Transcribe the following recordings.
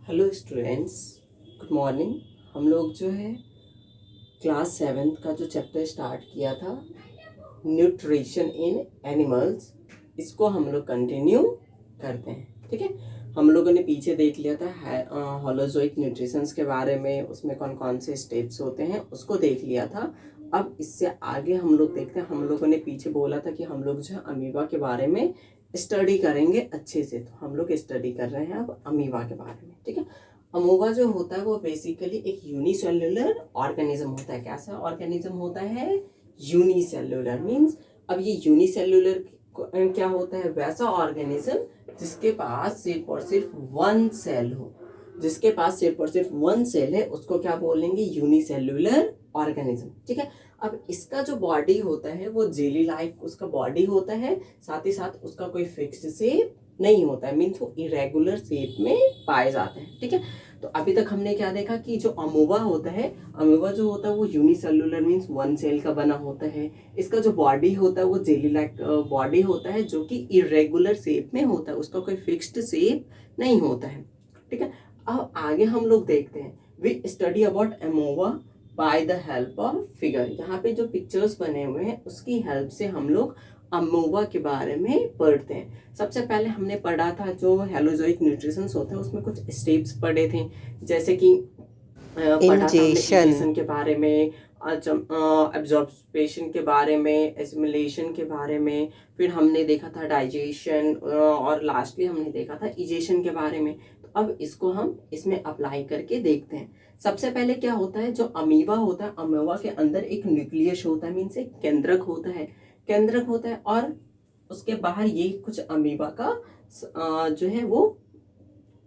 Hello students, good morning. हम लोग जो है क्लास 7th का जो चैप्टर स्टार्ट किया था न्यूट्रिशन इन एनिमल्स, इसको हम लोग कंटिन्यू करते हैं। ठीक है, हम लोगों ने पीछे देख लिया था होलोजोइक न्यूट्रिशंस के बारे में, उसमें कौन कौन से स्टेप्स होते हैं उसको देख लिया था। अब इससे आगे हम लोग देखते हैं, हम लोगों ने पीछे बोला था कि हम लोग जो है अमीबा के बारे में स्टडी करेंगे अच्छे से, तो हम लोग स्टडी कर रहे हैं अब अमीबा के बारे में। ठीक है, अमीबा जो होता है वो बेसिकली एक यूनिसेल्युलर ऑर्गेनिज्म होता है। कैसा ऑर्गेनिज्म होता है? यूनिसेल्युलर मीन्स, अब ये यूनिसेल्युलर क्या होता है? वैसा ऑर्गेनिज्म जिसके पास सिर्फ और सिर्फ वन सेल हो। जिसके पास सिर्फ और सिर्फ वन सेल है उसको क्या बोलेंगे? Unicellular organism. ठीक है, अब इसका जो बॉडी होता है वो जेली लाइक उसका बॉडी होता है, साथ ही साथ उसका कोई फिक्स्ड शेप नहीं होता है, मीन्स वो इरेगुलर शेप में पाए जाते हैं। ठीक है, तो अभी तक हमने क्या देखा कि जो अमोबा होता है, अमोबा जो होता है वो यूनिसेल्युलर मीन्स वन सेल का बना होता है। इसका जो बॉडी होता है वो जेली लाइक बॉडी होता है जो कि इरेगुलर शेप में होता है, उसका कोई फिक्स्ड शेप नहीं होता है। ठीक है, अब आगे हम लोग देखते हैं we study about amoeba by the help of figure. यहाँ पे जो पिक्चर्स बने हुए हैं उसकी हेल्प से हम लोग अमोबा के बारे में पढ़ते हैं। सबसे पहले हमने पढ़ा था जो हेलोजोइक न्यूट्रिशन होता है, उसमें कुछ स्टेप्स पढ़े थे, जैसे कि पढ़ा था हमने इंजेक्शन के बारे में, एब्जॉर्प्शन के बारे में, एसिमिलेशन के बारे में, फिर हमने देखा था डाइजेशन, और लास्टली हमने देखा था इजेशन के बारे में। तो अब इसको हम इसमें अप्लाई करके देखते हैं। सबसे पहले क्या होता है, जो अमीबा होता है, अमीबा के अंदर एक न्यूक्लियस होता है, मीन्स एक केंद्रक होता है। केंद्रक होता है और उसके बाहर ये कुछ अमीबा का जो है वो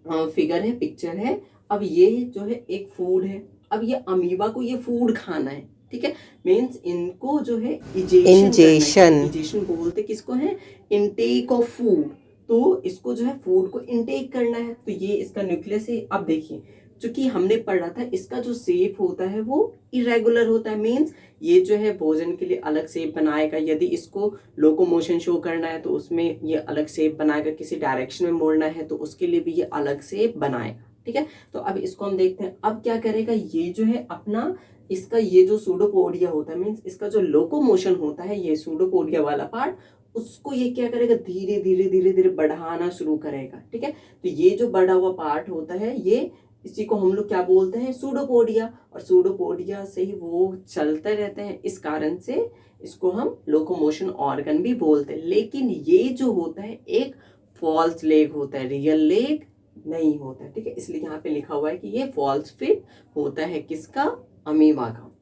फिगर है, पिक्चर है। अब ये जो है एक फूड है, अब ये अमीबा को ये फूड खाना है। ठीक है, मीन्स इनको जो है इजेशन बोलते किसको है? Intake of food. तो इसको जो है फूड को इनटेक करना है, तो ये इसका न्यूक्लियस है। अब देखिए, चूंकि हमने पढ़ा था इसका जो शेप होता है वो इरेगुलर होता है, मीन्स ये जो है भोजन के लिए अलग शेप बनाएगा। यदि इसको लोकोमोशन शो करना है तो उसमें ये अलग शेप बनाएगा, किसी डायरेक्शन में मोड़ना है तो उसके लिए भी ये अलग शेप बनाएगा। ठीक है, तो अब इसको हम देखते हैं। अब क्या करेगा ये जो है अपना, इसका ये जो सूडोपोडिया होता है, मीन्स इसका जो लोकोमोशन होता है, ये सूडोपोडिया वाला पार्ट, उसको ये क्या करेगा? धीरे धीरे धीरे धीरे बढ़ाना शुरू करेगा। ठीक है, तो ये जो बढ़ा हुआ पार्ट होता है, ये इसी को हम लोग क्या बोलते हैं? सूडोपोडिया। और सूडोपोडिया से ही वो चलते रहते हैं, इस कारण से इसको हम लोकोमोशन ऑर्गन भी बोलते हैं। लेकिन ये जो होता है एक फॉल्स लेग होता है, रियल लेग नहीं होता है। ठीक है, इसलिए यहाँ पे लिखा हुआ है कि ये फॉल्स फिट होता है, किसका? अमीबा का।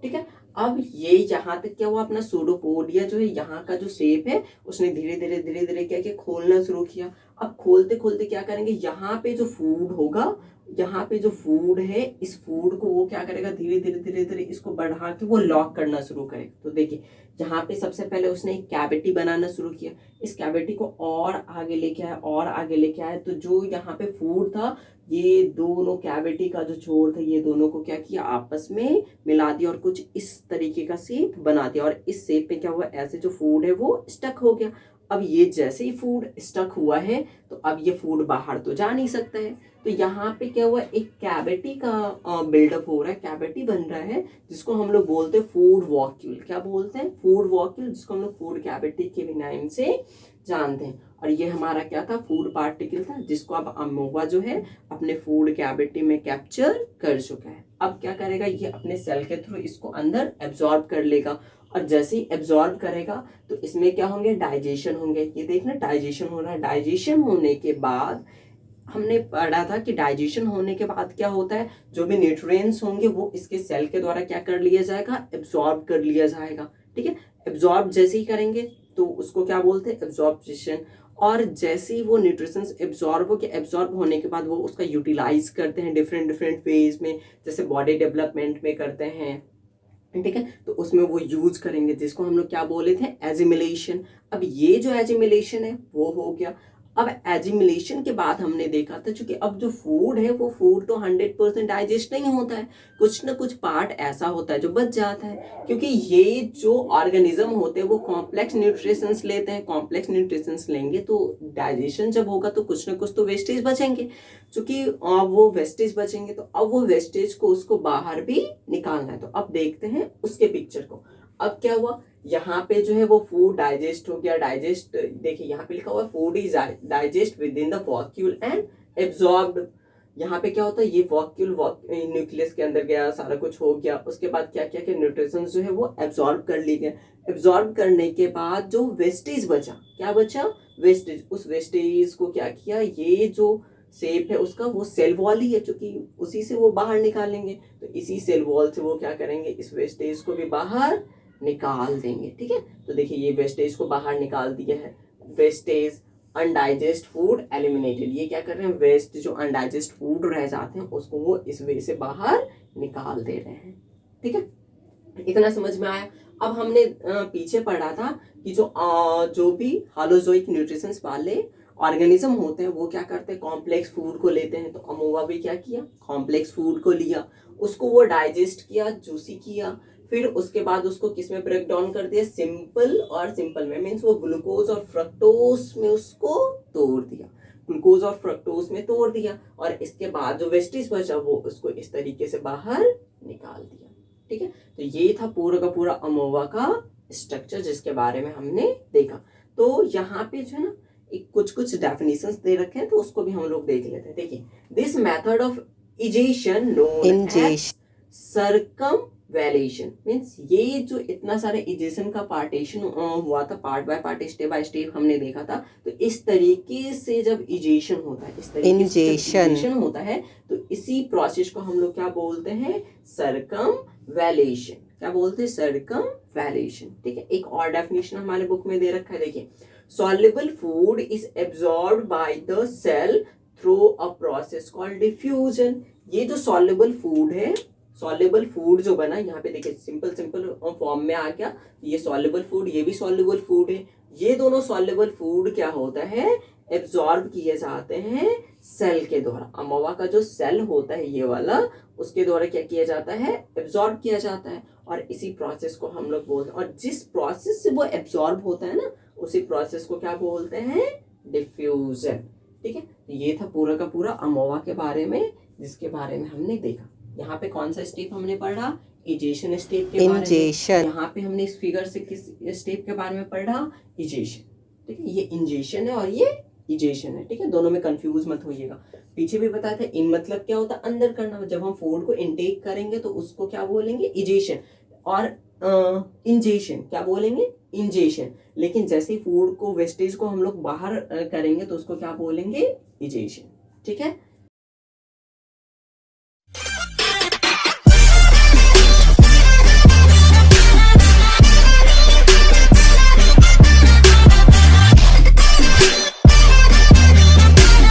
ठीक है, अब ये यहाँ तक क्या हुआ, अपना सूडोपोडिया जो है यहाँ का जो शेप है उसने धीरे धीरे धीरे धीरे क्या किया? खोलना शुरू किया। अब खोलते खोलते क्या करेंगे? यहाँ पे जो फूड होगा, यहाँ पे जो फूड है, इस फूड को वो क्या करेगा? धीरे धीरे धीरे धीरे इसको बढ़ा के वो लॉक करना शुरू करेगा। तो देखिए, यहाँ पे सबसे पहले उसने एक कैविटी बनाना शुरू किया, इस कैविटी को और आगे लेके आया और आगे लेके आया, तो जो यहाँ पे फूड था, ये दोनों कैविटी का जो छोर था, ये दोनों को क्या किया? आपस में मिला दिया और कुछ इस तरीके का शेप बना दिया। और इस शेप में क्या हुआ? ऐसे जो फूड है वो स्टक हो गया। अब ये जैसे ही फूड स्टक हुआ है तो अब ये फूड बाहर तो जा नहीं सकता है, तो यहाँ पे क्या हुआ? एक कैविटी का बिल्डअप हो रहा है, कैविटी बन रहा है, जिसको हम लोग बोलते हैं फूड वॉक्यूल। क्या बोलते हैं? फूड वॉक्यूल, जिसको हम लोग फूड कैविटी के भी नाम से जानते हैं। और ये हमारा क्या था? फूड पार्टिकल था, जिसको अब अमोबा जो है अपने फूड कैविटी में कैप्चर कर चुका है। अब क्या करेगा? ये अपने सेल के थ्रू इसको अंदर एब्जॉर्ब कर लेगा, और जैसे ही एब्जॉर्ब करेगा तो इसमें क्या होंगे? डाइजेशन होंगे। ये देखना, डाइजेशन हो रहा है। डाइजेशन होने के बाद हमने पढ़ा था कि डाइजेशन होने के बाद क्या होता है? जो भी न्यूट्रिएंट्स होंगे वो इसके सेल के द्वारा क्या कर लिया जाएगा? एब्जॉर्ब कर लिया जाएगा। ठीक है, एब्जॉर्ब जैसे ही करेंगे तो उसको क्या बोलते हैं? एब्जॉर्प्शन। और जैसे ही वो न्यूट्रिशंस एब्जॉर्ब होने के बाद वो उसका यूटिलाइज करते हैं डिफरेंट डिफरेंट वेज में, जैसे बॉडी डेवलपमेंट में करते हैं। ठीक है, तो उसमें वो यूज करेंगे, जिसको हम लोग क्या बोले थे? एजिमिलेशन। अब ये जो एजिमिलेशन है वो हो गया। अब एजिमुलेशन के बाद हमने देखा था, क्योंकि अब जो फूड है वो फूड तो 100% डाइजेस्ट नहीं होता है, कुछ ना कुछ पार्ट ऐसा होता है जो बच जाता है, क्योंकि ये जो ऑर्गेनिज्म होते हैं वो कॉम्प्लेक्स न्यूट्रिशंस लेते हैं। कॉम्प्लेक्स न्यूट्रिशंस लेंगे तो डाइजेशन जब होगा तो कुछ ना कुछ तो वेस्टेज बचेंगे, क्योंकि वो वेस्टेज बचेंगे तो अब वो वेस्टेज को उसको बाहर भी निकालना है। तो अब देखते हैं उसके पिक्चर को। अब क्या हुआ, यहाँ पे जो है वो फूड डाइजेस्ट हो गया। डाइजेस्ट देखिए यहाँ पे लिखा हुआ है food is digest with in the vacuole and absorbed. यहाँ पे क्या होता है, ये वॉक्यूल न्यूक्लियस के अंदर गया, सारा कुछ हो गया। उसके बाद क्या क्या क्या न्यूट्रिशन जो है वो एब्जॉर्ब कर ली गए। एब्जॉर्ब करने के बाद जो वेस्टेज बचा, क्या बचा, वेस्टेज। उस वेस्टेज को क्या किया, ये जो शेप है उसका वो सेल वॉल ही है, क्योंकि उसी से वो बाहर निकालेंगे। तो इसी सेल वॉल से वो क्या करेंगे, इस वेस्टेज को भी बाहर निकाल देंगे। ठीक है, तो देखिए ये वेस्टेज को बाहर निकाल दिया है। वेस्टेज अनडाइजेस्ट फूड एलिमिनेटेड, ये क्या कर रहे हैं, वेस्ट जो अनडाइजेस्ट फूड रह जाते हैं उसको वो इस वे से बाहर निकाल दे रहे हैं। ठीक है, इतना समझ में आया। अब हमने पीछे पढ़ा था कि जो भी हालोजोइक न्यूट्रिशंस वाले ऑर्गेनिज्म होते हैं वो क्या करते हैं, कॉम्प्लेक्स फूड को लेते हैं। तो अमोवा भी क्या किया, कॉम्प्लेक्स फूड को लिया, उसको वो डाइजेस्ट किया, जूसी किया, फिर उसके बाद उसको किस में ब्रेक डाउन कर दिया, सिंपल और सिंपल में मीन्स वो ग्लूकोज और फ्रक्टोज में उसको तोड़ दिया, ग्लूकोज और फ्रक्टोज में तोड़ दिया। और इसके बाद जो वेस्टेज बचा वो उसको इस तरीके से बाहर निकाल दिया। ठीक है, तो ये था पूरा का पूरा अमोवा का स्ट्रक्चर जिसके बारे में हमने देखा। तो यहाँ पे जो है ना एक कुछ डेफिनेशंस दे रखे हैं, तो उसको भी हम लोग देख लेते हैं। देखिए, this method of ingestion known as circumvallation means ये जो इतना सारे इजेशन का पार्टीशन हुआ था, part by part step by step हमने देखा था। तो इस तरीके से जब इजेशन होता है, इस तरीके से इजेशन होता है, तो इसी प्रोसेस को हम लोग क्या बोलते हैं, सर्कमवैल्यूएशन। क्या बोलते हैं, सर्कमवैल्यूएशन। ठीक है, एक और डेफिनेशन हमारे बुक में दे रखा है। देखिए, soluble food is absorbed by the cell through a process called diffusion। ये जो soluble food है, soluble food जो बना यहाँ पे देखिए सिंपल फॉर्म में आ गया, ये soluble food, ये भी soluble food है। ये दोनों soluble food क्या होता है, एब्जॉर्ब किए जाते हैं सेल के द्वारा। अमोवा का जो सेल होता है ये वाला, उसके द्वारा क्या किया जाता है, एब्जॉर्ब किया जाता है। और इसी प्रोसेस को हम लोग बोलते हैं, और जिस प्रोसेस से वो एब्जॉर्ब होता है ना, उसी प्रोसेस को क्या बोलते हैं, डिफ्यूजन। ठीक है, ये था पूरा का पूरा अमोवा के बारे में, जिसके बारे में हमने देखा। यहाँ पे कौन सा स्टेप हमने पढ़ा, इजेशन स्टेप के बारे में। यहाँ पे हमने इस फिगर से किस स्टेप के बारे में पढ़ा, इजेशन। ठीक है, ये इंजेशन है और ये इजेशन है। ठीक है, दोनों में कंफ्यूज मत होइएगा। पीछे भी बताया था, इन मतलब क्या होता है, अंदर करना। जब हम फूड को इनटेक करेंगे तो उसको क्या बोलेंगे, इजेशन। और इंजेशन क्या बोलेंगे, इंजेशन। लेकिन जैसे ही फूड को, वेस्टेज को हम लोग बाहर करेंगे तो उसको क्या बोलेंगे, इजेशन। ठीक है,